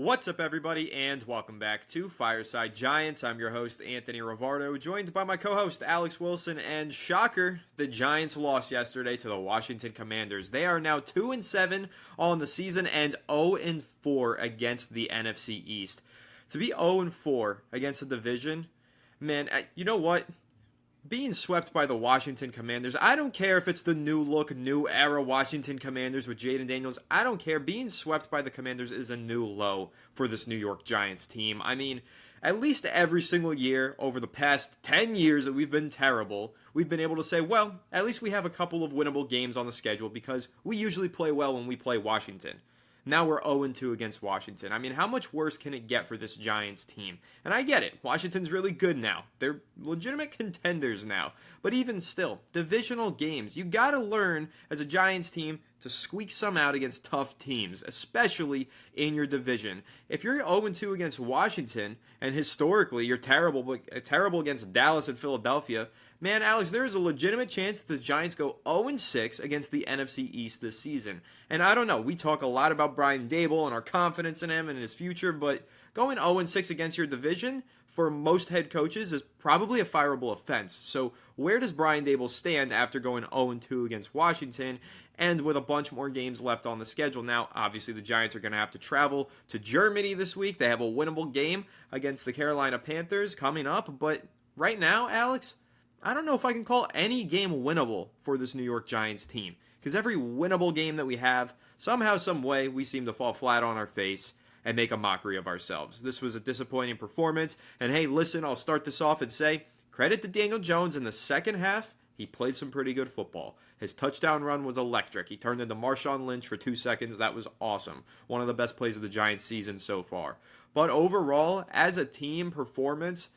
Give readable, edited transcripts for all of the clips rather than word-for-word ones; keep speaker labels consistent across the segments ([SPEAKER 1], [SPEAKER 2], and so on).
[SPEAKER 1] What's up, everybody, and welcome back to Fireside Giants. I'm your host, Anthony Rivardo, joined by my co-host, Alex Wilson, and shocker, the Giants lost yesterday to the Washington Commanders. They are now 2-7 on the season and 0-4 against the NFC East. To be 0-4 against the division, man, you know what? Being swept by the Washington Commanders, I don't care if it's the new look, new era Washington Commanders with Jaden Daniels. I don't care. Being swept by the Commanders is a new low for this New York Giants team. I mean, at least every single year over the past 10 years that we've been terrible, we've been able to say, well, at least we have a couple of winnable games on the schedule because we usually play well when we play Washington. Now we're 0-2 against Washington. I mean, how much worse can it get for this Giants team? And I get it. Washington's really good now. They're legitimate contenders now. But even still, divisional games, you got to learn as a Giants team to squeak some out against tough teams, especially in your division. If you're 0-2 against Washington, and historically you're terrible against Dallas and Philadelphia, man, Alex, there is a legitimate chance that the Giants go 0-6 against the NFC East this season. And I don't know, we talk a lot about Brian Daboll and our confidence in him and his future, but going 0-6 against your division for most head coaches is probably a fireable offense. So where does Brian Daboll stand after going 0-2 against Washington and with a bunch more games left on the schedule? Now, obviously, the Giants are going to have to travel to Germany this week. They have a winnable game against the Carolina Panthers coming up, but right now, Alex, I don't know if I can call any game winnable for this New York Giants team, because every winnable game that we have, somehow, some way, we seem to fall flat on our face and make a mockery of ourselves. This was a disappointing performance, and hey, listen, I'll start this off and say, credit to Daniel Jones in the second half. He played some pretty good football. His touchdown run was electric. He turned into Marshawn Lynch for 2 seconds. That was awesome. One of the best plays of the Giants season so far. But overall, as a team performance,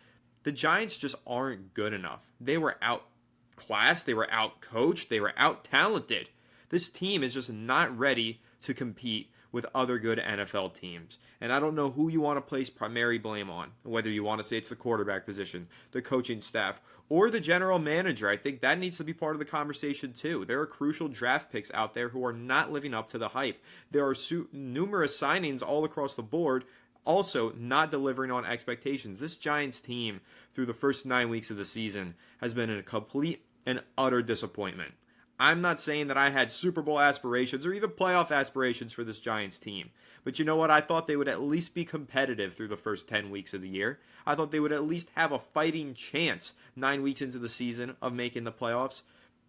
[SPEAKER 1] the Giants just aren't good enough. They were outclassed, they were outcoached, they were out-talented. This team is just not ready to compete with other good NFL teams. And I don't know who you want to place primary blame on, whether you want to say it's the quarterback position, the coaching staff, or the general manager. I think that needs to be part of the conversation too. There are crucial draft picks out there who are not living up to the hype. There are numerous signings all across the board also not delivering on expectations. This Giants team, through the first 9 weeks of the season, has been a complete and utter disappointment. I'm not saying that I had Super Bowl aspirations or even playoff aspirations for this Giants team. But you know what? I thought they would at least be competitive through the first 10 weeks of the year. I thought they would at least have a fighting chance 9 weeks into the season of making the playoffs.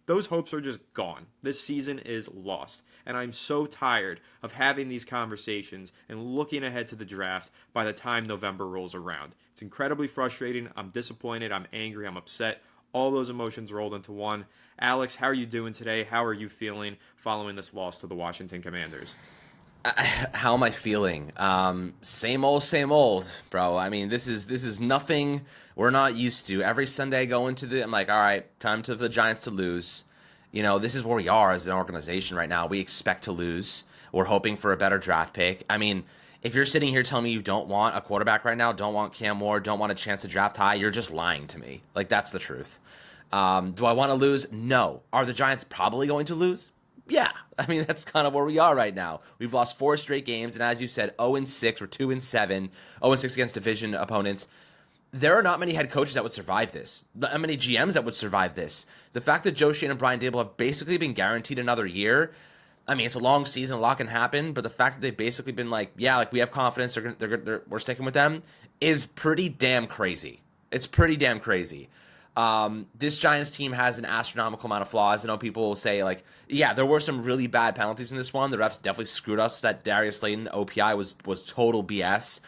[SPEAKER 1] Those hopes are just gone. This season is lost. And I'm so tired of having these conversations and looking ahead to the draft by the time November rolls around. It's incredibly frustrating. I'm disappointed. I'm angry. I'm upset. All those emotions rolled into one. Alex, how are you doing today? How are you feeling following this loss to the Washington Commanders?
[SPEAKER 2] How am I feeling? Same old, bro. I mean, this is nothing we're not used to. Every Sunday I go into I'm like, all right, time for the Giants to lose. You know, this is where we are as an organization right now. We expect to lose. We're hoping for a better draft pick. I mean, if you're sitting here telling me you don't want a quarterback right now, don't want Cam Ward, don't want a chance to draft high, you're just lying to me. Like, that's the truth. Do I want to lose? No. Are the Giants probably going to lose? Yeah. I mean, that's kind of where we are right now. We've lost 4 straight games, and as you said, 0-6 or 2-7, 0-6 against division opponents. There are not many head coaches that would survive this. Not many GMs that would survive this. The fact that Joe Schoen and Brian Daboll have basically been guaranteed another year, I mean, it's a long season, a lot can happen, but the fact that they've basically been like, yeah, like we have confidence, we're sticking with them, is pretty damn crazy. It's pretty damn crazy. This Giants team has an astronomical amount of flaws. I know people will say, like, yeah, there were some really bad penalties in this one. The refs definitely screwed us. That Darius Slayton OPI was total BS.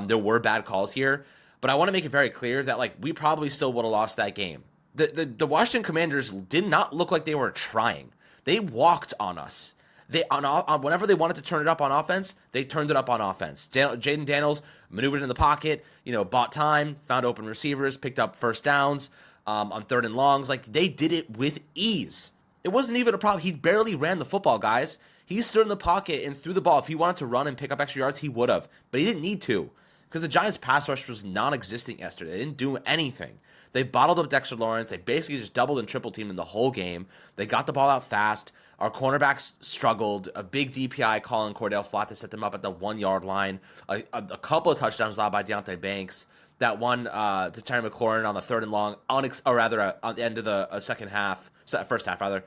[SPEAKER 2] There were bad calls here. But I want to make it very clear that, like, we probably still would have lost that game. The Washington Commanders did not look like they were trying. They walked on us. Whenever they wanted to turn it up on offense, they turned it up on offense. Jaden Daniels maneuvered in the pocket, bought time, found open receivers, picked up first downs on third and longs. Like, they did it with ease. It wasn't even a problem. He barely ran the football, guys. He stood in the pocket and threw the ball. If he wanted to run and pick up extra yards, he would have. But he didn't need to, because the Giants' pass rush was non-existent yesterday. They didn't do anything. They bottled up Dexter Lawrence. They basically just doubled and triple teamed him the whole game. They got the ball out fast. Our cornerbacks struggled. A big DPI call on Cordell Flott to set them up at the 1 yard line. A couple of touchdowns allowed by Deontay Banks. That one to Terry McLaurin on the 3rd and long, on the end of the first half rather,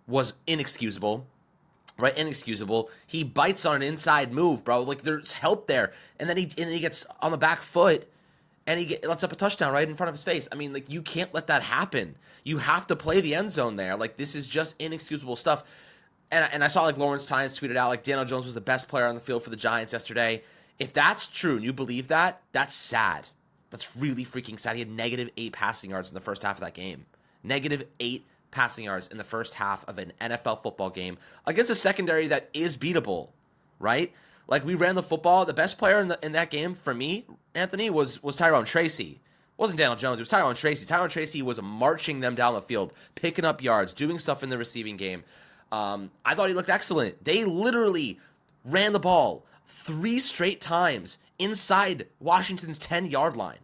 [SPEAKER 2] was inexcusable. Right, inexcusable. He bites on an inside move, bro. Like, there's help there, and then he gets on the back foot, and he lets up a touchdown right in front of his face. I mean, like, you can't let that happen. You have to play the end zone there. Like, this is just inexcusable stuff. And I saw, like, Lawrence Tynes tweeted out, like, Daniel Jones was the best player on the field for the Giants yesterday. If that's true and you believe that, that's sad. That's really freaking sad. He had -8 passing yards in the first half of that game. -8 passing yards in the first half of an NFL football game against a secondary that is beatable, right? Like, we ran the football. The best player in that game for me, Anthony, was Tyrone Tracy. It wasn't Daniel Jones. It was Tyrone Tracy. Tyrone Tracy was marching them down the field, picking up yards, doing stuff in the receiving game. I thought he looked excellent. They literally ran the ball 3 straight times inside Washington's 10-yard line.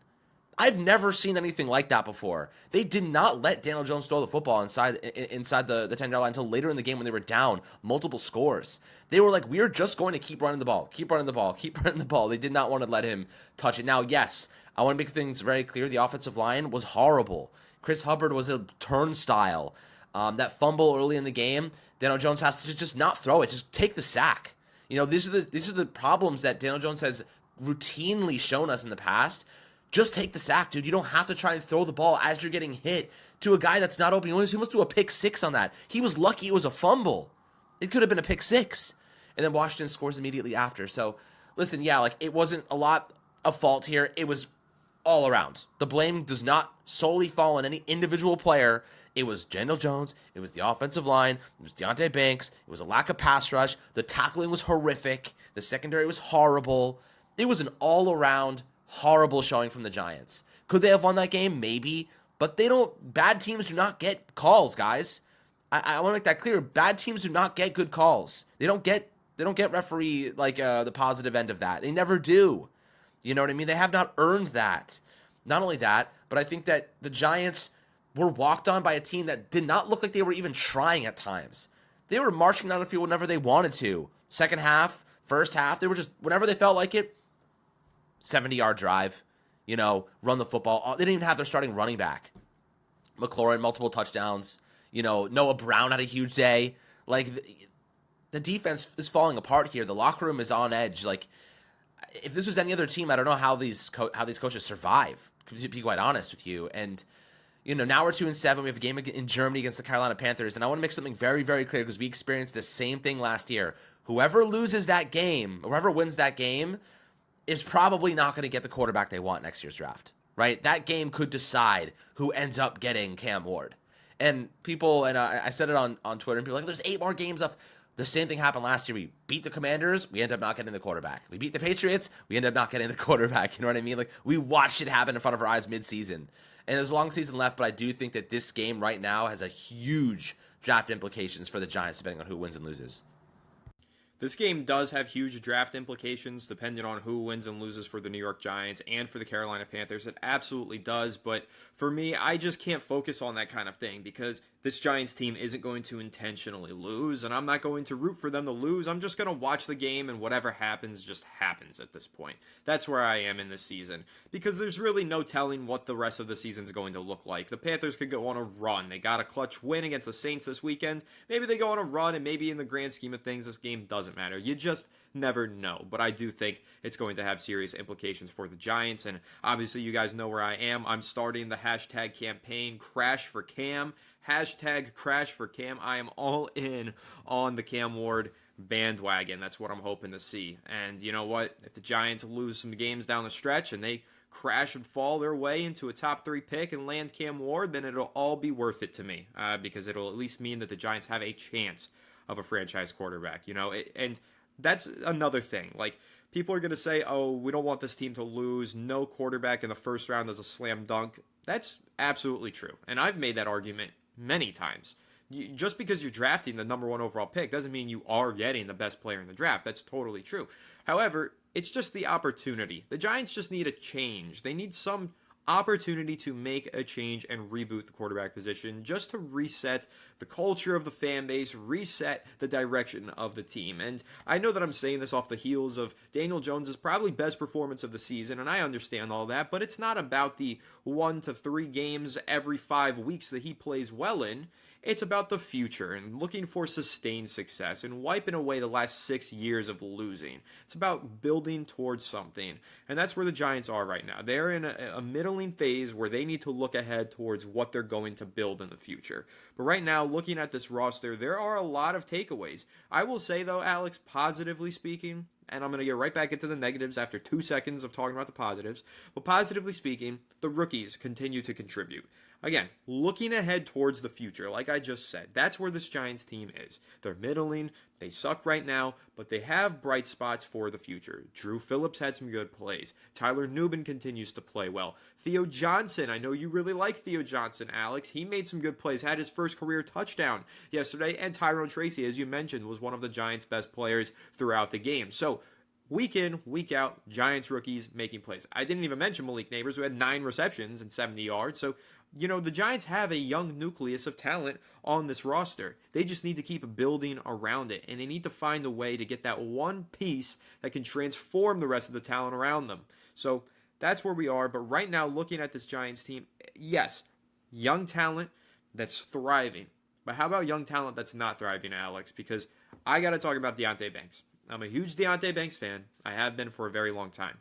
[SPEAKER 2] I've never seen anything like that before. They did not let Daniel Jones throw the football inside the 10-yard line until later in the game when they were down multiple scores. They were like, we are just going to keep running the ball, keep running the ball, keep running the ball. They did not want to let him touch it. Now, yes, I want to make things very clear. The offensive line was horrible. Chris Hubbard was a turnstile. That fumble early in the game, Daniel Jones has to just not throw it. Just take the sack. You know, these are the problems that Daniel Jones has routinely shown us in the past. Just take the sack, dude. You don't have to try and throw the ball as you're getting hit to a guy that's not open. He must do a pick 6 on that. He was lucky it was a fumble. It could have been a pick 6. And then Washington scores immediately after. So, listen, yeah, like, it wasn't a lot of fault here. It was all around. The blame does not solely fall on any individual player. It was Daniel Jones. It was the offensive line. It was Deontay Banks. It was a lack of pass rush. The tackling was horrific. The secondary was horrible. It was an all-around horrible showing from the Giants. Could they have won that game? Maybe. But bad teams do not get calls, guys. I want to make that clear. Bad teams do not get good calls. They don't get referee, like, the positive end of that. They never do. You know what I mean? They have not earned that. Not only that, but I think that the Giants were walked on by a team that did not look like they were even trying at times. They were marching down the field whenever they wanted to. Second half, first half, they were just, whenever they felt like it, 70-yard drive, run the football. They didn't even have their starting running back. McLaurin, multiple touchdowns. Noah Brown had a huge day. Like, the defense is falling apart here. The locker room is on edge. Like, if this was any other team, I don't know how these coaches survive, to be quite honest with you. And, now we're 2-7. We have a game in Germany against the Carolina Panthers. And I want to make something very, very clear because we experienced the same thing last year. Whoever loses that game, or whoever wins that game, is probably not going to get the quarterback they want next year's draft, right? That game could decide who ends up getting Cam Ward. And people, and I said it on Twitter, and people are like, there's 8 more games left. The same thing happened last year. We beat the Commanders, we end up not getting the quarterback. We beat the Patriots, we end up not getting the quarterback. You know what I mean? Like, we watched it happen in front of our eyes midseason. And there's a long season left, but I do think that this game right now has a huge draft implications for the Giants, depending on who wins and loses.
[SPEAKER 1] This game does have huge draft implications depending on who wins and loses for the New York Giants and for the Carolina Panthers. It absolutely does, but for me, I just can't focus on that kind of thing because this Giants team isn't going to intentionally lose, and I'm not going to root for them to lose. I'm just going to watch the game, and whatever happens just happens at this point. That's where I am in this season because there's really no telling what the rest of the season is going to look like. The Panthers could go on a run. They got a clutch win against the Saints this weekend. Maybe they go on a run, and maybe in the grand scheme of things, this game doesn't matter. You just never know. But I do think it's going to have serious implications for the Giants. And obviously, you guys know where I am. I'm starting the hashtag campaign, Crash for Cam. Hashtag Crash for Cam. I am all in on the Cam Ward bandwagon. That's what I'm hoping to see. And you know what? If the Giants lose some games down the stretch and they crash and fall their way into a top 3 pick and land Cam Ward, then it'll all be worth it to me because it'll at least mean that the Giants have a chance of a franchise quarterback, and that's another thing. Like, people are going to say, oh, we don't want this team to lose. No quarterback in the first round is a slam dunk. That's absolutely true. And I've made that argument many times. Just because you're drafting the number 1 overall pick doesn't mean you are getting the best player in the draft. That's totally true. However, it's just the opportunity. The Giants just need a change. They need some opportunity to make a change and reboot the quarterback position just to reset the culture of the fan base, reset the direction of the team. And I know that I'm saying this off the heels of Daniel Jones' probably best performance of the season, and I understand all that, but it's not about the 1 to 3 games every 5 weeks that he plays well in. It's about the future and looking for sustained success and wiping away the last 6 years of losing. It's about building towards something. And that's where the Giants are right now. They're in a middling phase where they need to look ahead towards what they're going to build in the future. But right now, looking at this roster, there are a lot of takeaways. I will say, though, Alex, positively speaking, and I'm going to get right back into the negatives after 2 seconds of talking about the positives, but positively speaking, the rookies continue to contribute. Again, looking ahead towards the future, like I just said, that's where this Giants team is. They're middling, they suck right now, but they have bright spots for the future. Drew Phillips had some good plays. Tyler Nubin continues to play well. Theo Johnson, I know you really like Theo Johnson, Alex. He made some good plays, had his first career touchdown yesterday, and Tyrone Tracy, as you mentioned, was one of the Giants' best players throughout the game. So, week in, week out, Giants rookies making plays. I didn't even mention Malik Neighbors, who had 9 receptions and 70 yards. So, the Giants have a young nucleus of talent on this roster. They just need to keep building around it, and they need to find a way to get that one piece that can transform the rest of the talent around them. So that's where we are. But right now, looking at this Giants team, yes, young talent that's thriving. But how about young talent that's not thriving, Alex? Because I got to talk about Deonte Banks. I'm a huge Deonte Banks fan. I have been for a very long time.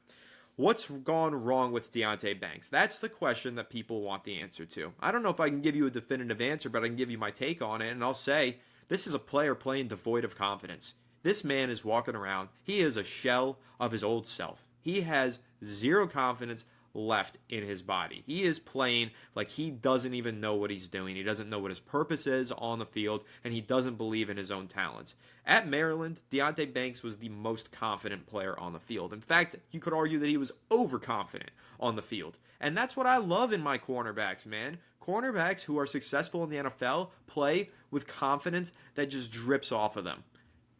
[SPEAKER 1] What's gone wrong with Deonte Banks? That's the question that people want the answer to. I don't know if I can give you a definitive answer, but I can give you my take on it, and I'll say this is a player playing devoid of confidence. This man is walking around. He is a shell of his old self. He has zero confidence left in his body. He is playing like he doesn't even know what he's doing. He doesn't know what his purpose is on the field, and he doesn't believe in his own talents. At Maryland, Deonte Banks was the most confident player on the field. In fact, you could argue that he was overconfident on the field. And that's what I love in my cornerbacks, man. Cornerbacks who are successful in the NFL play with confidence that just drips off of them.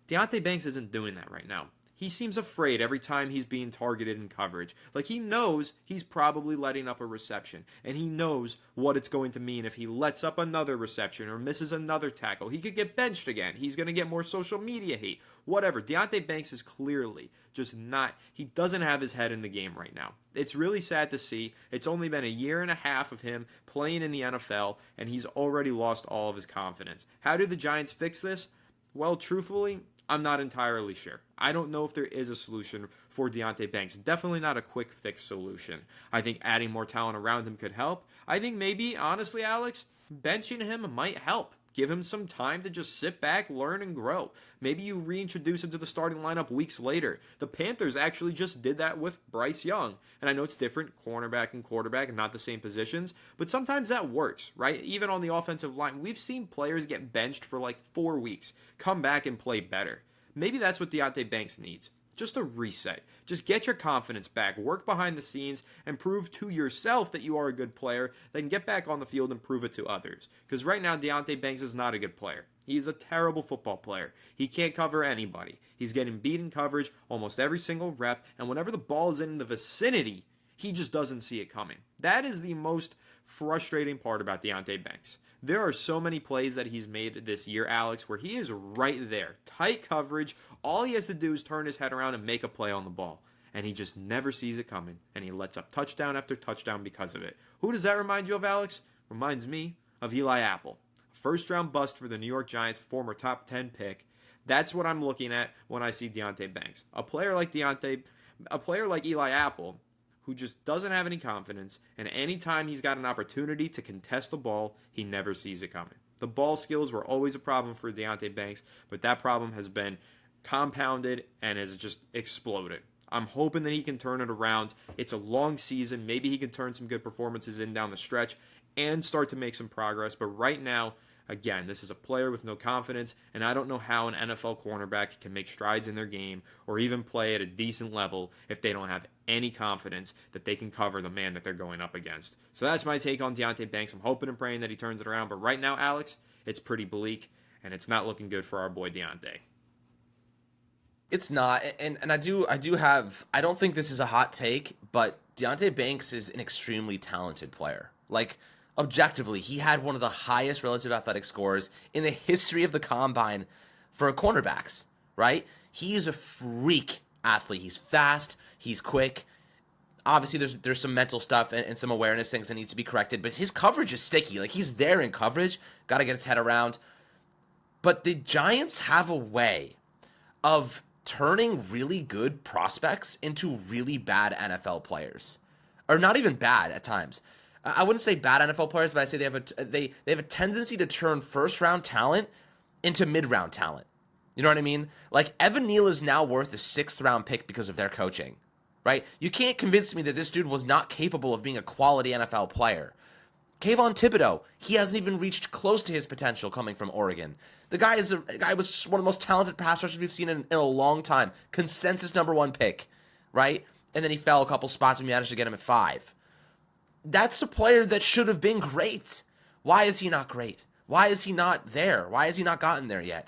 [SPEAKER 1] Deonte Banks isn't doing that right now. He seems afraid every time he's being targeted in coverage. Like he knows he's probably letting up a reception, and he knows what it's going to mean if he lets up another reception or misses another tackle. He could get benched again. He's going to get more social media hate. Whatever. Deonte Banks is clearly just not, he doesn't have his head in the game right now. It's really sad to see. It's only been a year and a half of him playing in the NFL, and he's already lost all of his confidence. How do the Giants fix this? Well, truthfully, I'm not entirely sure. I don't know if there is a solution for Deonte Banks. Definitely not a quick fix solution. I think adding more talent around him could help. I think maybe, honestly, Alex, benching him might help. Give him some time to just sit back, learn, and grow. Maybe you reintroduce him to the starting lineup weeks later. The Panthers actually just did that with Bryce Young. And I know it's different, cornerback and quarterback, and not the same positions, but sometimes that works, right? Even on the offensive line, we've seen players get benched for like 4 weeks, come back and play better. Maybe that's what Deonte Banks needs. Just a reset. Just get your confidence back, work behind the scenes, and prove to yourself that you are a good player, then get back on the field and prove it to others. Because right now, Deonte Banks is not a good player. He's a terrible football player. He can't cover anybody. He's getting beat in coverage almost every single rep, and whenever the ball is in the vicinity, he just doesn't see it coming. That is the most frustrating part about Deonte Banks. There are so many plays that he's made this year, Alex, where he is right there. Tight coverage. All he has to do is turn his head around and make a play on the ball. And he just never sees it coming. And he lets up touchdown after touchdown because of it. Who does that remind you of, Alex? Reminds me of Eli Apple. First round bust for the New York Giants, former top 10 pick. That's what I'm looking at when I see Deonte Banks. A player like Eli Apple, who just doesn't have any confidence, and anytime he's got an opportunity to contest the ball, he never sees it coming. The ball skills were always a problem for Deonte Banks, but that problem has been compounded and has just exploded. I'm hoping that he can turn it around. It's a long season. Maybe he can turn some good performances in down the stretch and start to make some progress, but right now, again, this is a player with no confidence, and I don't know how an NFL cornerback can make strides in their game or even play at a decent level if they don't have any confidence that they can cover the man that they're going up against. So that's my take on Deonte Banks. I'm hoping and praying that he turns it around, but right now, Alex, it's pretty bleak, and it's not looking good for our boy Deonte.
[SPEAKER 2] It's not, and I don't think this is a hot take, but Deonte Banks is an extremely talented player. Like, objectively, he had one of the highest relative athletic scores in the history of the combine for cornerbacks, right? He is a freak athlete. He's fast, he's quick. Obviously, there's some mental stuff and some awareness things that need to be corrected, but his coverage is sticky. Like, he's there in coverage, got to get his head around. But the Giants have a way of turning really good prospects into really bad NFL players, or not even bad at times. I wouldn't say bad NFL players, but I say they have a tendency to turn first round talent into mid round talent. You know what I mean? Like, Evan Neal is now worth a 6th round pick because of their coaching, right? You can't convince me that this dude was not capable of being a quality NFL player. Kayvon Thibodeau, he hasn't even reached close to his potential coming from Oregon. The guy was one of the most talented pass rushers we've seen in a long time. Consensus #1 pick, right? And then he fell a couple spots and we managed to get him at 5. That's a player that should have been great. Why is he not great? Why is he not there? Why has he not gotten there yet?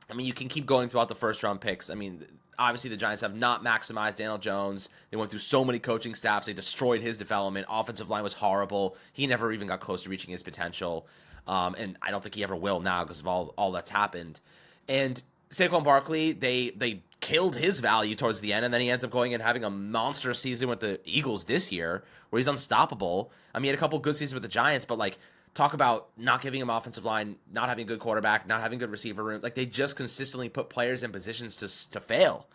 [SPEAKER 2] I mean, you can keep going throughout the first round picks. I mean, obviously the Giants have not maximized Daniel Jones. They went through so many coaching staffs. They destroyed his development. Offensive line was horrible. He never even got close to reaching his potential. And I don't think he ever will now because of all that's happened. And Saquon Barkley, they killed his value towards the end, and then he ends up going and having a monster season with the Eagles this year where he's unstoppable. I mean, he had a couple good seasons with the Giants, but like, talk about not giving him offensive line, not having a good quarterback, not having good receiver room. Like, they just consistently put players in positions to fail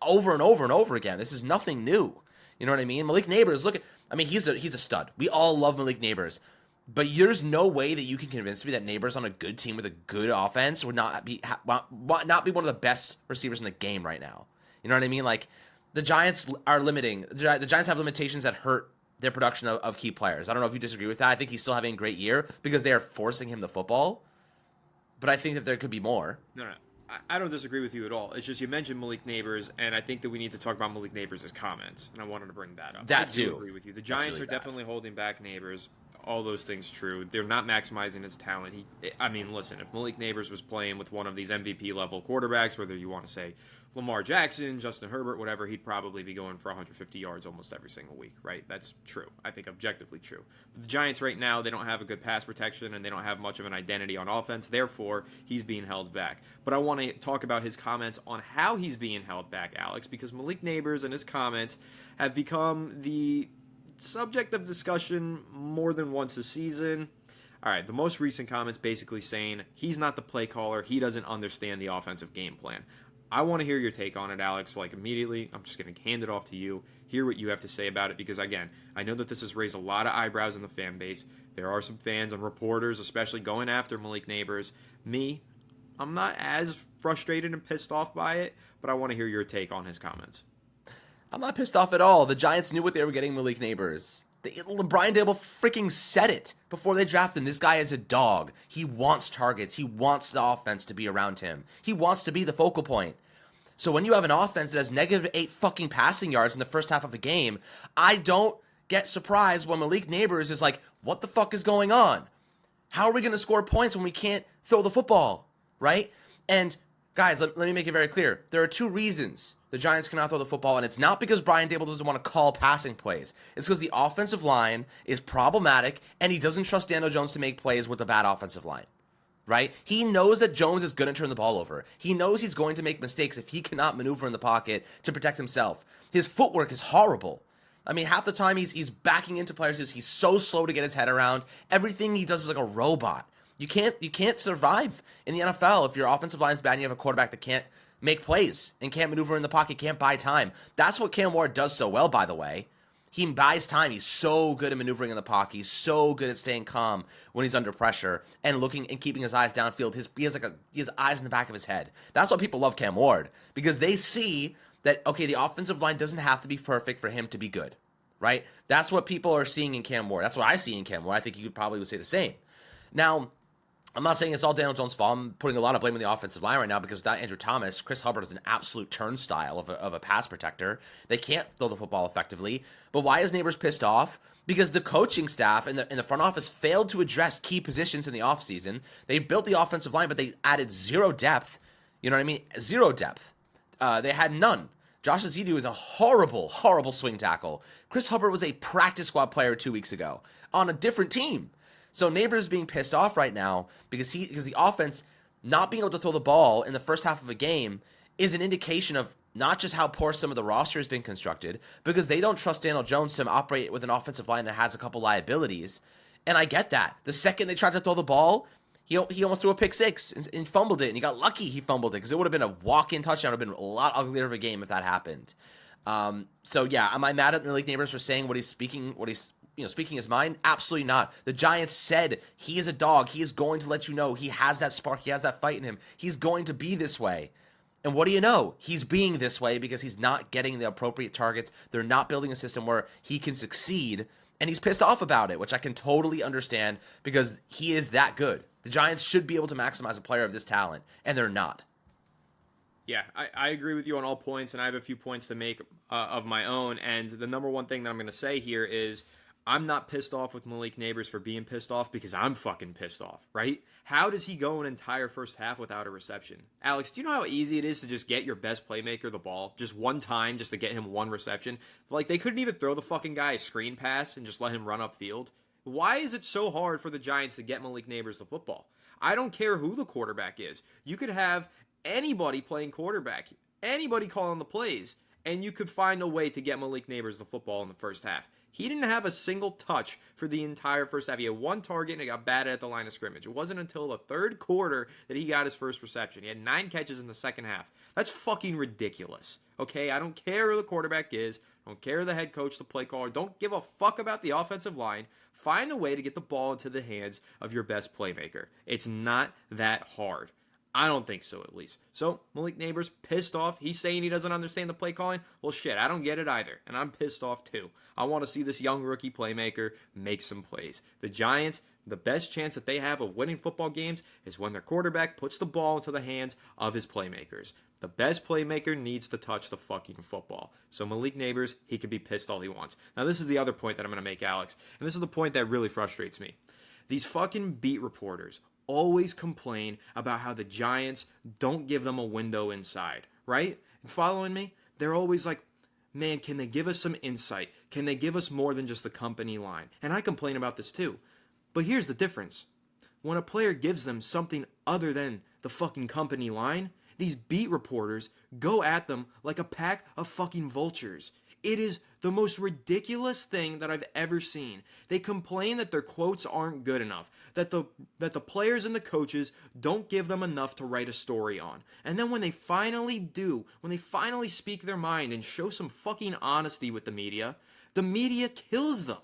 [SPEAKER 2] over and over and over again. This is nothing new. You know what I mean? Malik Neighbors, he's a stud. We all love Malik Neighbors. But there's no way that you can convince me that Neighbors on a good team with a good offense would not be one of the best receivers in the game right now. You know what I mean? Like, the Giants are limiting. The Giants have limitations that hurt their production of key players. I don't know if you disagree with that. I think he's still having a great year because they are forcing him the football. But I think that there could be more.
[SPEAKER 1] No. I don't disagree with you at all. It's just you mentioned Malik Neighbors, and I think that we need to talk about Malik Neighbors' comments, and I wanted to bring that up.
[SPEAKER 2] That
[SPEAKER 1] I
[SPEAKER 2] too.
[SPEAKER 1] do agree with you. The Giants are definitely holding back Neighbors. All those things true. They're not maximizing his talent. Listen, if Malik Neighbors was playing with one of these MVP level quarterbacks, whether you want to say Lamar Jackson, Justin Herbert, whatever, he'd probably be going for 150 yards almost every single week, right? That's true. I think objectively true. But the Giants right now, they don't have a good pass protection and they don't have much of an identity on offense. Therefore, he's being held back. But I want to talk about his comments on how he's being held back, Alex, because Malik Neighbors and his comments have become the subject of discussion more than once a season. All right, the most recent comments basically saying he's not the play caller. He doesn't understand the offensive game plan. I want to hear your take on it, Alex. Like, immediately, I'm just going to hand it off to you, hear what you have to say about it, because, again, I know that this has raised a lot of eyebrows in the fan base. There are some fans and reporters, especially going after Malik Neighbors. Me, I'm not as frustrated and pissed off by it, but I want to hear your take on his comments.
[SPEAKER 2] I'm not pissed off at all. The Giants knew what they were getting Malik Neighbors. Brian Dable freaking said it before they drafted him. This guy is a dog. He wants targets. He wants the offense to be around him. He wants to be the focal point. So when you have an offense that has -8 fucking passing yards in the first half of a game, I don't get surprised when Malik Neighbors is like, what the fuck is going on? How are we going to score points when we can't throw the football, right? And guys, let me make it very clear. There are 2 reasons the Giants cannot throw the football, and it's not because Brian Dable doesn't want to call passing plays. It's because the offensive line is problematic, and he doesn't trust Daniel Jones to make plays with a bad offensive line, right? He knows that Jones is going to turn the ball over. He knows he's going to make mistakes if he cannot maneuver in the pocket to protect himself. His footwork is horrible. I mean, half the time he's backing into players. He's so slow to get his head around. Everything he does is like a robot. You can't survive in the NFL if your offensive line is bad and you have a quarterback that can't make plays and can't maneuver in the pocket, can't buy time. That's what Cam Ward does so well, by the way. He buys time. He's so good at maneuvering in the pocket. He's so good at staying calm when he's under pressure and looking and keeping his eyes downfield. He has eyes in the back of his head. That's why people love Cam Ward, because they see that, okay, the offensive line doesn't have to be perfect for him to be good, right? That's what people are seeing in Cam Ward. That's what I see in Cam Ward. I think you probably would say the same. Now, I'm not saying it's all Daniel Jones' fault. I'm putting a lot of blame on the offensive line right now because without Andrew Thomas, Chris Hubbard is an absolute turnstile of a pass protector. They can't throw the football effectively. But why is Neighbors pissed off? Because the coaching staff and the front office failed to address key positions in the offseason. They built the offensive line, but they added zero depth. You know what I mean? Zero depth. They had none. Josh Ezeudu is a horrible, horrible swing tackle. Chris Hubbard was a practice squad player 2 weeks ago on a different team. So Neighbors being pissed off right now because the offense not being able to throw the ball in the first half of a game is an indication of not just how poor some of the roster has been constructed, because they don't trust Daniel Jones to operate with an offensive line that has a couple liabilities. And I get that. The second they tried to throw the ball, he almost threw a pick six and fumbled it, and he got lucky he fumbled it because it would have been a walk-in touchdown. It would have been a lot uglier of a game if that happened. So yeah, am I mad at Malik Neighbors for saying what he's speaking his mind? Absolutely not. The Giants said he is a dog. He is going to let you know he has that spark. He has that fight in him. He's going to be this way. And what do you know? He's being this way because he's not getting the appropriate targets. They're not building a system where he can succeed, and he's pissed off about it, which I can totally understand because he is that good. The Giants should be able to maximize a player of this talent, and they're not.
[SPEAKER 1] Yeah, I agree with you on all points, and I have a few points to make of my own. And the number one thing that I'm going to say here is I'm not pissed off with Malik Neighbors for being pissed off because I'm fucking pissed off, right? How does he go an entire first half without a reception? Alex, do you know how easy it is to just get your best playmaker the ball just one time just to get him one reception? Like, they couldn't even throw the fucking guy a screen pass and just let him run upfield. Why is it so hard for the Giants to get Malik Neighbors the football? I don't care who the quarterback is. You could have anybody playing quarterback, anybody calling the plays, and you could find a way to get Malik Neighbors the football in the first half. He didn't have a single touch for the entire first half. He had one target and it got batted at the line of scrimmage. It wasn't until the third quarter that he got his first reception. He had 9 catches in the second half. That's fucking ridiculous. Okay, I don't care who the quarterback is. I don't care the head coach, the play caller. Don't give a fuck about the offensive line. Find a way to get the ball into the hands of your best playmaker. It's not that hard. I don't think so, at least. So, Malik Neighbors, pissed off. He's saying he doesn't understand the play calling. Well, shit, I don't get it either. And I'm pissed off, too. I want to see this young rookie playmaker make some plays. The Giants, the best chance that they have of winning football games is when their quarterback puts the ball into the hands of his playmakers. The best playmaker needs to touch the fucking football. So Malik Neighbors, he can be pissed all he wants. Now, this is the other point that I'm going to make, Alex. And this is the point that really frustrates me. These fucking beat reporters always complain about how the Giants don't give them a window inside, right? Following me? They're always like, man, can they give us some insight? Can they give us more than just the company line? And I complain about this too. But here's the difference. When a player gives them something other than the fucking company line, these beat reporters go at them like a pack of fucking vultures. It is the most ridiculous thing that I've ever seen. They complain that their quotes aren't good enough, that the players and the coaches don't give them enough to write a story on. And then when they finally do, when they finally speak their mind and show some fucking honesty with the media kills them.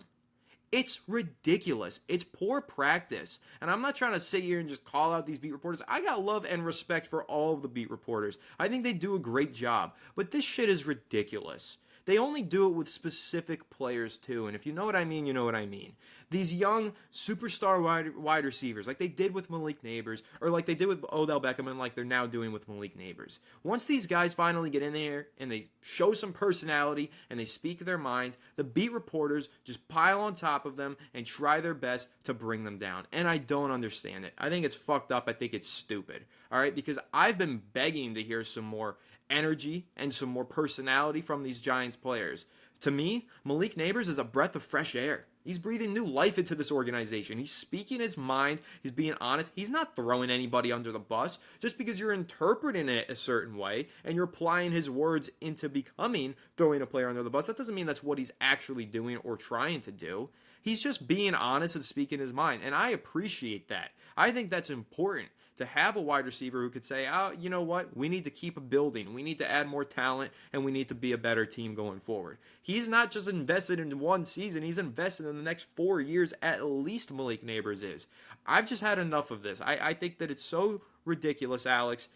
[SPEAKER 1] It's ridiculous. It's poor practice. And I'm not trying to sit here and just call out these beat reporters. I got love and respect for all of the beat reporters. I think they do a great job. But this shit is ridiculous. They only do it with specific players too, and if you know what I mean, you know what I mean. These young superstar wide receivers, like they did with Malik Neighbors, or like they did with Odell Beckham, and like they're now doing with Malik Neighbors. Once these guys finally get in there and they show some personality and they speak their mind, the beat reporters just pile on top of them and try their best to bring them down. And I don't understand it. I think it's fucked up. I think it's stupid. All right, because I've been begging to hear some more energy and some more personality from these Giants players. To me, Malik Neighbors is a breath of fresh air. He's breathing new life into this organization. He's speaking his mind. He's being honest. He's not throwing anybody under the bus. Just because you're interpreting it a certain way and you're applying his words into becoming throwing a player under the bus, that doesn't mean that's what he's actually doing or trying to do. He's just being honest and speaking his mind, and I appreciate that. I think that's important to have a wide receiver who could say, oh, you know what? We need to keep building. We need to add more talent, and we need to be a better team going forward. He's not just invested in one season. He's invested in the next 4 years at least, Malik Neighbors is. I've just had enough of this. I think that it's so ridiculous, Alex.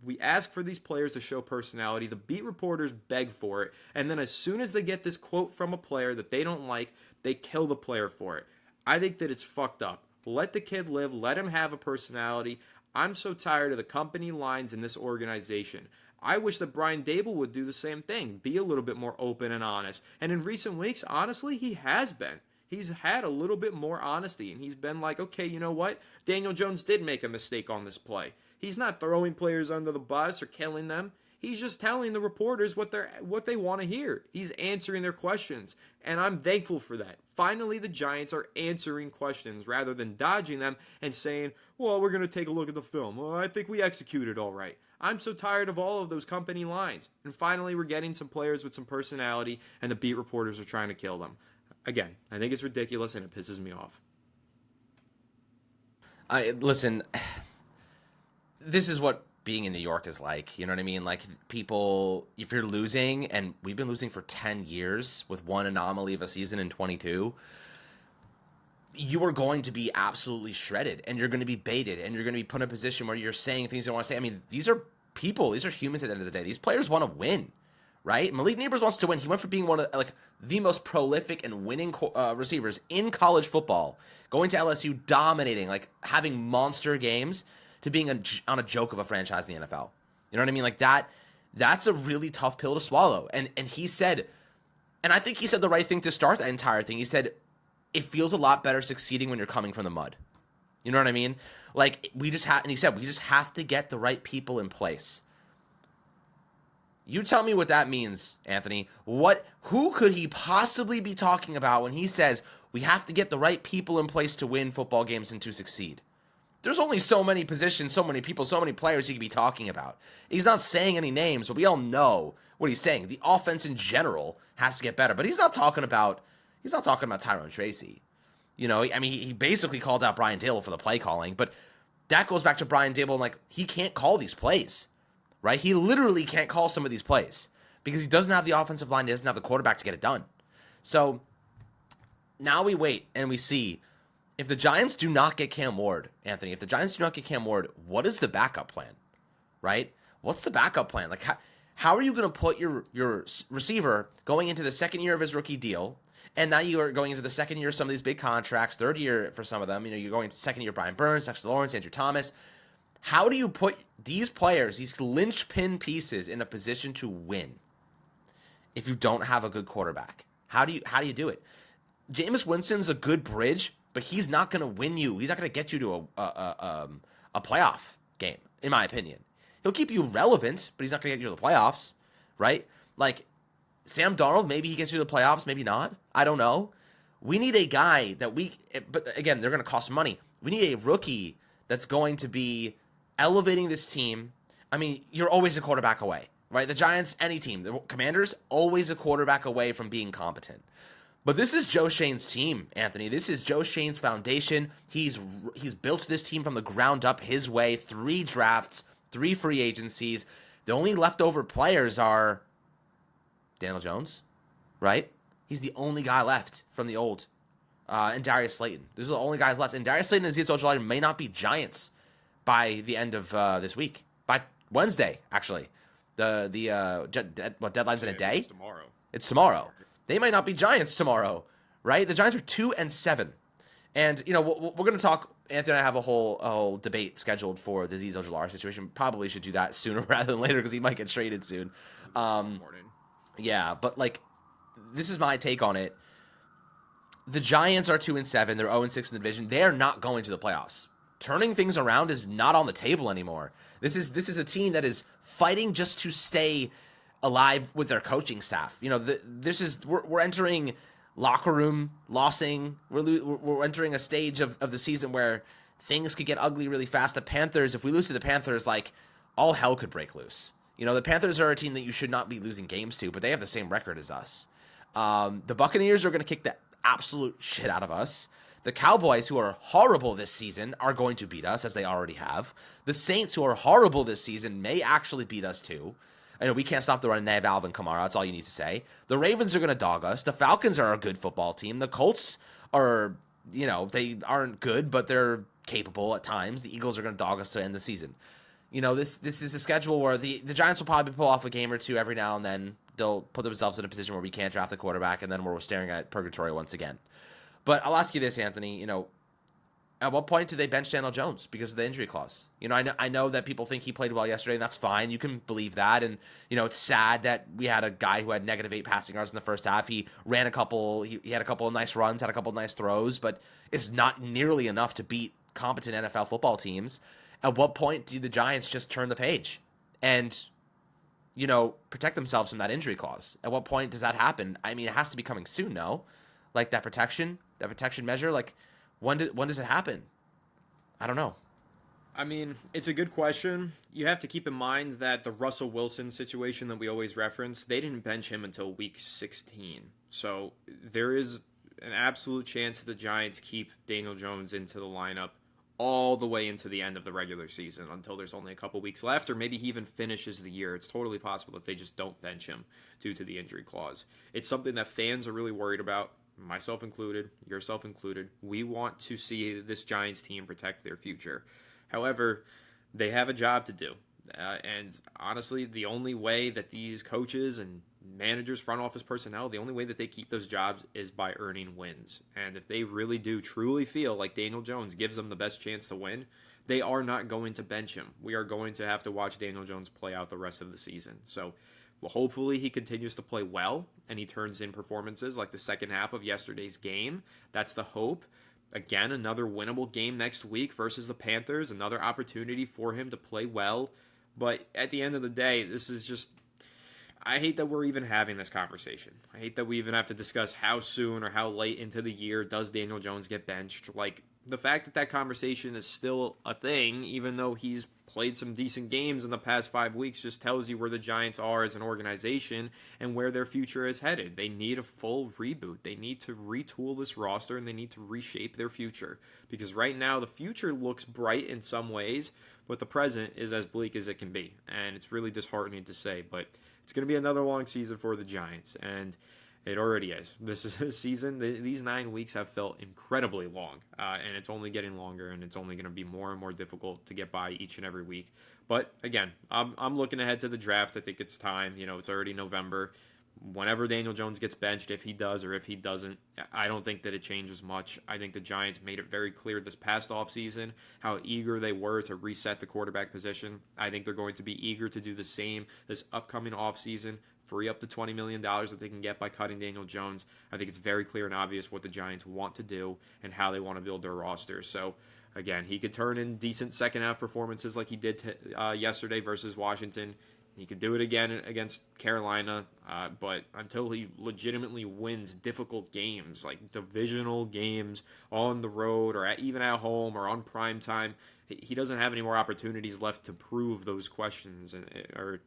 [SPEAKER 1] We ask for these players to show personality. The beat reporters beg for it. And then as soon as they get this quote from a player that they don't like, they kill the player for it. I think that it's fucked up. Let the kid live. Let him have a personality. I'm so tired of the company lines in this organization. I wish that Brian Dable would do the same thing. Be a little bit more open and honest. And in recent weeks, honestly, he has been. He's had a little bit more honesty. And he's been like, okay, you know what? Daniel Jones did make a mistake on this play. He's not throwing players under the bus or killing them. He's just telling the reporters what they want to hear. He's answering their questions, and I'm thankful for that. Finally, the Giants are answering questions rather than dodging them and saying, well, we're going to take a look at the film. Well, I think we executed all right. I'm so tired of all of those company lines. And finally, we're getting some players with some personality, and the beat reporters are trying to kill them. Again, I think it's ridiculous, and it pisses me off.
[SPEAKER 2] Listen, this is what being in New York is like. You know what I mean? Like, people, if you're losing, and we've been losing for 10 years with one anomaly of a season in 22, you are going to be absolutely shredded, and you're going to be baited, and you're going to be put in a position where you're saying things you don't want to say. I mean, these are people. These are humans at the end of the day. These players want to win, right? Malik Neighbors wants to win. He went from being one of, like, the most prolific and winning receivers in college football, going to LSU, dominating, like, having monster games, to being on a joke of a franchise in the NFL. You know what I mean? Like, that's a really tough pill to swallow. And he said, and I think he said the right thing to start that entire thing. He said, it feels a lot better succeeding when you're coming from the mud. You know what I mean? Like, and he said, we just have to get the right people in place. You tell me what that means, Anthony. Who could he possibly be talking about when he says we have to get the right people in place to win football games and to succeed? There's only so many positions, so many people, so many players he could be talking about. He's not saying any names, but we all know what he's saying. The offense in general has to get better, but he's not talking about Tyrone Tracy. You know, I mean, he basically called out Brian Dable for the play calling, but that goes back to Brian Dable, and, like, he can't call these plays, right? He literally can't call some of these plays because he doesn't have the offensive line, he doesn't have the quarterback to get it done. So now we wait and we see if the Giants do not get Cam Ward, Anthony, what is the backup plan, right? What's the backup plan? Like, how are you going to put your receiver going into the second year of his rookie deal, and now you are going into the second year of some of these big contracts, third year for some of them. You know, you're going to second year Brian Burns, Dexter Lawrence, Andrew Thomas. How do you put these players, these linchpin pieces, in a position to win if you don't have a good quarterback? How do you do it? Jameis Winston's a good bridge, but he's not going to win you. He's not going to get you to a playoff game, in my opinion. He'll keep you relevant, but he's not going to get you to the playoffs, right? Like, Sam Darnold, maybe he gets you to the playoffs, maybe not. I don't know. We need a guy but again, they're going to cost money. We need a rookie that's going to be elevating this team. I mean, you're always a quarterback away, right? The Giants, any team, the Commanders, always a quarterback away from being competent. But this is Joe Shane's team, Anthony. This is Joe Shane's foundation. He's built this team from the ground up his way. 3 drafts, 3 free agencies. The only leftover players are Daniel Jones, right? He's the only guy left from the old. And Darius Slayton. Those are the only guys left. And Darius Slayton and Azeez Ojulari may not be Giants by the end of this week. By Wednesday, actually. Deadline's in a day? It's tomorrow. They might not be Giants tomorrow, right? The Giants are 2-7. And, you know, we're going to talk. Anthony and I have a whole debate scheduled for the Azeez Ojulari situation. Probably should do that sooner rather than later because he might get traded soon. Yeah, but, like, this is my take on it. The Giants are 2-7. They're 0-6 in the division. They are not going to the playoffs. Turning things around is not on the table anymore. This is a team that is fighting just to stay alive with their coaching staff. You know, we're entering locker room lossing. We're entering a stage of the season where things could get ugly really fast. The Panthers, if we lose to the Panthers, like, all hell could break loose. You know, the Panthers are a team that you should not be losing games to, but they have the same record as us. The Buccaneers are going to kick the absolute shit out of us. The Cowboys, who are horrible this season, are going to beat us, as they already have. The Saints, who are horrible this season, may actually beat us too. I know we can't stop the run. They have Alvin Kamara. That's all you need to say. The Ravens are going to dog us. The Falcons are a good football team. The Colts are, you know, they aren't good, but they're capable at times. The Eagles are going to dog us to end the season. You know, this is a schedule where the Giants will probably pull off a game or two every now and then. They'll put themselves in a position where we can't draft a quarterback, and then we're staring at purgatory once again. But I'll ask you this, Anthony. You know, at what point do they bench Daniel Jones because of the injury clause? You know, I know that people think he played well yesterday, and that's fine. You can believe that. And, you know, it's sad that we had a guy who had -8 passing yards in the first half. He ran he had a couple of nice runs, had a couple of nice throws, but it's not nearly enough to beat competent NFL football teams. At what point do the Giants just turn the page and protect themselves from that injury clause? At what point does that happen? I mean, it has to be coming soon, no? Like that protection measure. Like, when does it happen? I don't know.
[SPEAKER 1] I mean, it's a good question. You have to keep in mind that the Russell Wilson situation that we always reference, they didn't bench him until week 16. So there is an absolute chance that the Giants keep Daniel Jones into the lineup all the way into the end of the regular season until there's only a couple weeks left, or maybe he even finishes the year. It's totally possible that they just don't bench him due to the injury clause. It's something that fans are really worried about, myself included, yourself included. We want to see this Giants team protect their future. However, they have a job to do. And honestly, the only way that these coaches and managers, front office personnel, the only way that they keep those jobs is by earning wins. And if they really do truly feel like Daniel Jones gives them the best chance to win, they are not going to bench him. We are going to have to watch Daniel Jones play out the rest of the season. So, well, hopefully he continues to play well and he turns in performances like the second half of yesterday's game. That's the hope. Again, another winnable game next week versus the Panthers. Another opportunity for him to play well. But at the end of the day, this is just... I hate that we're even having this conversation. I hate that we even have to discuss how soon or how late into the year does Daniel Jones get benched. Like, the fact that that conversation is still a thing, even though he's played some decent games in the past 5 weeks, just tells you where the Giants are as an organization and where their future is headed. They need a full reboot. They need to retool this roster and they need to reshape their future. Because right now, the future looks bright in some ways, but the present is as bleak as it can be. And it's really disheartening to say, but it's going to be another long season for the Giants. And it already is. This is a season. These 9 weeks have felt incredibly long, and it's only getting longer, and it's only going to be more and more difficult to get by each and every week. But again, I'm looking ahead to the draft. I think it's time. It's already November. Whenever Daniel Jones gets benched, if he does or if he doesn't, I don't think that it changes much. I think the Giants made it very clear this past offseason how eager they were to reset the quarterback position. I think they're going to be eager to do the same this upcoming offseason, free up the $20 million that they can get by cutting Daniel Jones. I think it's very clear and obvious what the Giants want to do and how they want to build their roster. So, again, he could turn in decent second-half performances like he did yesterday versus Washington. He could do it again against Carolina, but until he legitimately wins difficult games, like divisional games on the road or even at home or on prime time, he doesn't have any more opportunities left to prove those questions or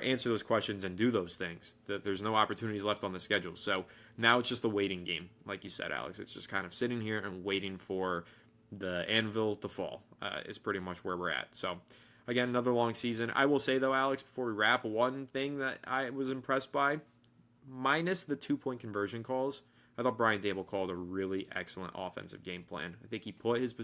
[SPEAKER 1] answer those questions and do those things. There's no opportunities left on the schedule. So now it's just a waiting game, like you said, Alex. It's just kind of sitting here and waiting for the anvil to fall is pretty much where we're at. So, again, another long season. I will say, though, Alex, before we wrap, one thing that I was impressed by, minus the 2-point conversion calls, I thought Brian Dable called a really excellent offensive game plan. I think he put his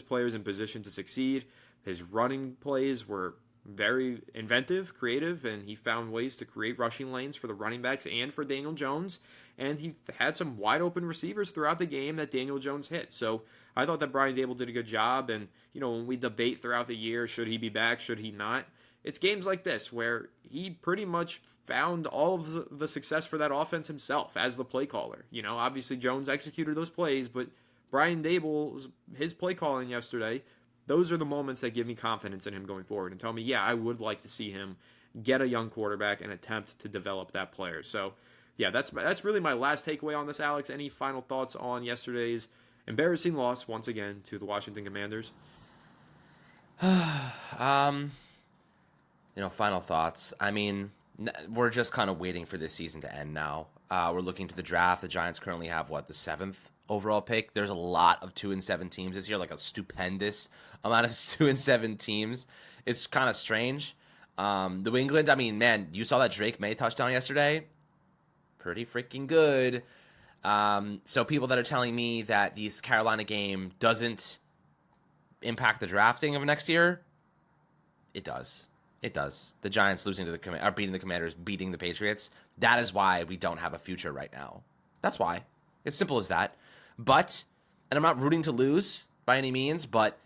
[SPEAKER 1] players in position to succeed. His running plays were very inventive, creative, and he found ways to create rushing lanes for the running backs and for Daniel Jones. And he had some wide open receivers throughout the game that Daniel Jones hit. So I thought that Brian Dable did a good job. And, when we debate throughout the year, should he be back, should he not? It's games like this where he pretty much found all of the success for that offense himself as the play caller. Obviously Jones executed those plays, but Brian Dable, his play calling yesterday, those are the moments that give me confidence in him going forward and tell me, yeah, I would like to see him get a young quarterback and attempt to develop that player. So, yeah, that's really my last takeaway on this, Alex. Any final thoughts on yesterday's embarrassing loss, once again, to the Washington Commanders?
[SPEAKER 2] Final thoughts. I mean, we're just kind of waiting for this season to end now. We're looking to the draft. The Giants currently have, the 7th overall pick. There's a lot of 2-7 teams this year, like a stupendous amount of 2-7 teams. It's kind of strange. New England, I mean, man, you saw that Drake May touchdown yesterday? Pretty freaking good. So people that are telling me that this Carolina game doesn't impact the drafting of next year, it does. It does. The Giants losing to beating the Commanders, beating the Patriots. That is why we don't have a future right now. That's why. It's simple as that. But, and I'm not rooting to lose by any means, but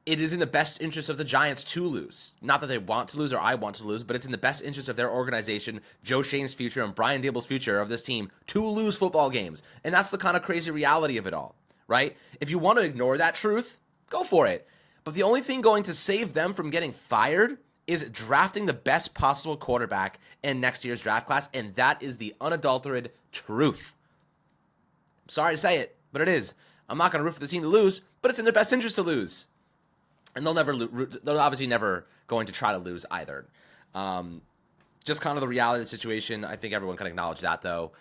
[SPEAKER 2] it is in the best interest of the Giants to lose. Not that they want to lose or I want to lose, but it's in the best interest of their organization, Joe Shane's future and Brian Dable's future of this team to lose football games. And that's the kind of crazy reality of it all, right? If you want to ignore that truth, go for it. But the only thing going to save them from getting fired is drafting the best possible quarterback in next year's draft class, and that is the unadulterated truth. Sorry to say it, but it is. I'm not going to root for the team to lose, but it's in their best interest to lose. And they're obviously never going to try to lose either. Just kind of the reality of the situation. I think everyone can acknowledge that, though.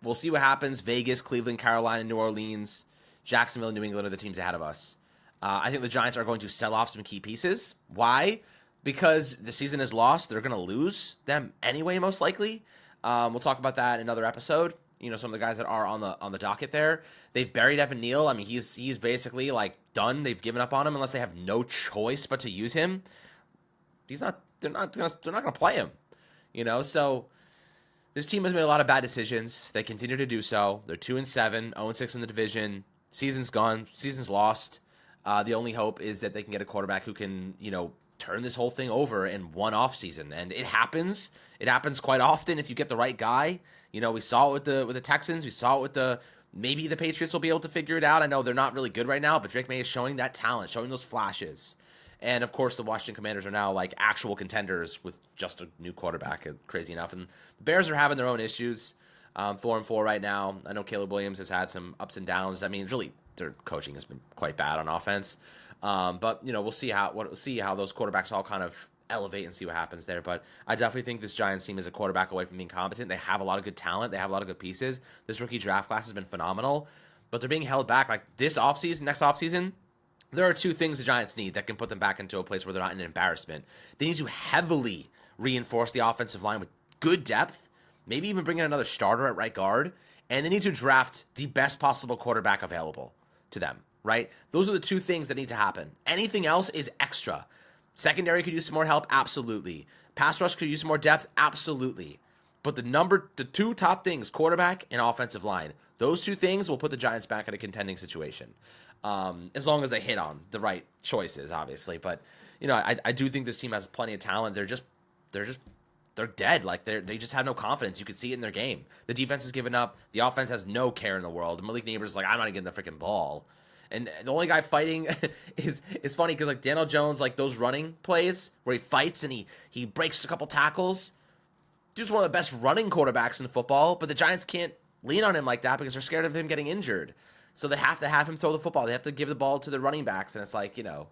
[SPEAKER 2] We'll see what happens. Vegas, Cleveland, Carolina, New Orleans, Jacksonville, New England are the teams ahead of us. I think the Giants are going to sell off some key pieces. Why? Because the season is lost. They're going to lose them anyway, most likely. We'll talk about that in another episode. You know, some of the guys that are on the docket there. They've buried Evan Neal. I mean, he's basically like done. They've given up on him unless they have no choice but to use him. They're not gonna play him. You know, so this team has made a lot of bad decisions. They continue to do so. They're 2-7, 0-6 in the division. Season's gone. Season's lost. The only hope is that they can get a quarterback who can, you know, turn this whole thing over in one off season. And it happens. It happens quite often if you get the right guy. You know, we saw it with the Texans. We saw it with maybe the Patriots will be able to figure it out. I know they're not really good right now, but Drake May is showing that talent, showing those flashes. And of course, the Washington Commanders are now like actual contenders with just a new quarterback. Crazy enough, and the Bears are having their own issues. 4-4 right now. I know Caleb Williams has had some ups and downs. I mean, really, their coaching has been quite bad on offense. But you know, we'll see how those quarterbacks all kind of elevate and see what happens there. But I definitely think this Giants team is a quarterback away from being competent. They have a lot of good talent. They have a lot of good pieces. This rookie draft class has been phenomenal, but they're being held back. Like this offseason, next offseason, there are two things the Giants need that can put them back into a place where they're not in an embarrassment. They need to heavily reinforce the offensive line with good depth, maybe even bring in another starter at right guard, and they need to draft the best possible quarterback available to them, right? Those are the two things that need to happen. Anything else is extra. Secondary could use some more help, absolutely. Pass rush could use some more depth, absolutely. But the two top things, quarterback and offensive line, those two things will put the Giants back in a contending situation. As long as they hit on the right choices, obviously. But, you know, I do think this team has plenty of talent. They're dead. Like they just have no confidence. You can see it in their game. The defense has given up. The offense has no care in the world. Malik Neighbors is like, I'm not getting the freaking ball. And the only guy fighting is funny because like Daniel Jones, like those running plays where he fights and he breaks a couple tackles. Dude's one of the best running quarterbacks in football, but the Giants can't lean on him like that because they're scared of him getting injured. So they have to have him throw the football. They have to give the ball to the running backs, and it's like, you know,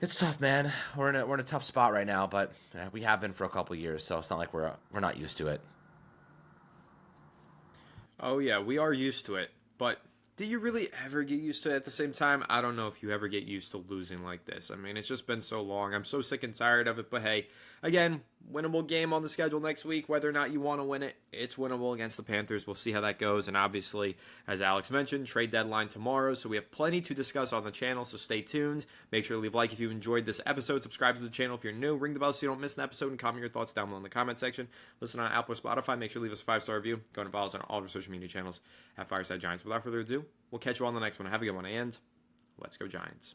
[SPEAKER 2] it's tough, man. We're in a tough spot right now, but we have been for a couple years, so it's not like we're not used to it.
[SPEAKER 1] Oh yeah, we are used to it, but do you really ever get used to it at the same time? I don't know if you ever get used to losing like this. I mean, it's just been so long. I'm so sick and tired of it, but hey, again, winnable game on the schedule next week. Whether or not you want to win it, it's winnable against the Panthers. We'll see how that goes. And obviously, as Alex mentioned, trade deadline tomorrow, so we have plenty to discuss on the channel, so stay tuned. Make sure to leave a like if you enjoyed this episode. Subscribe to the channel if you're new. Ring the bell so you don't miss an episode, and comment your thoughts down below in the comment section. Listen on Apple or Spotify. Make sure to leave us a 5-star review. Go and follow us on all of our social media channels at Fireside Giants. Without further ado, we'll catch you on the next one. Have a good one, and let's go Giants.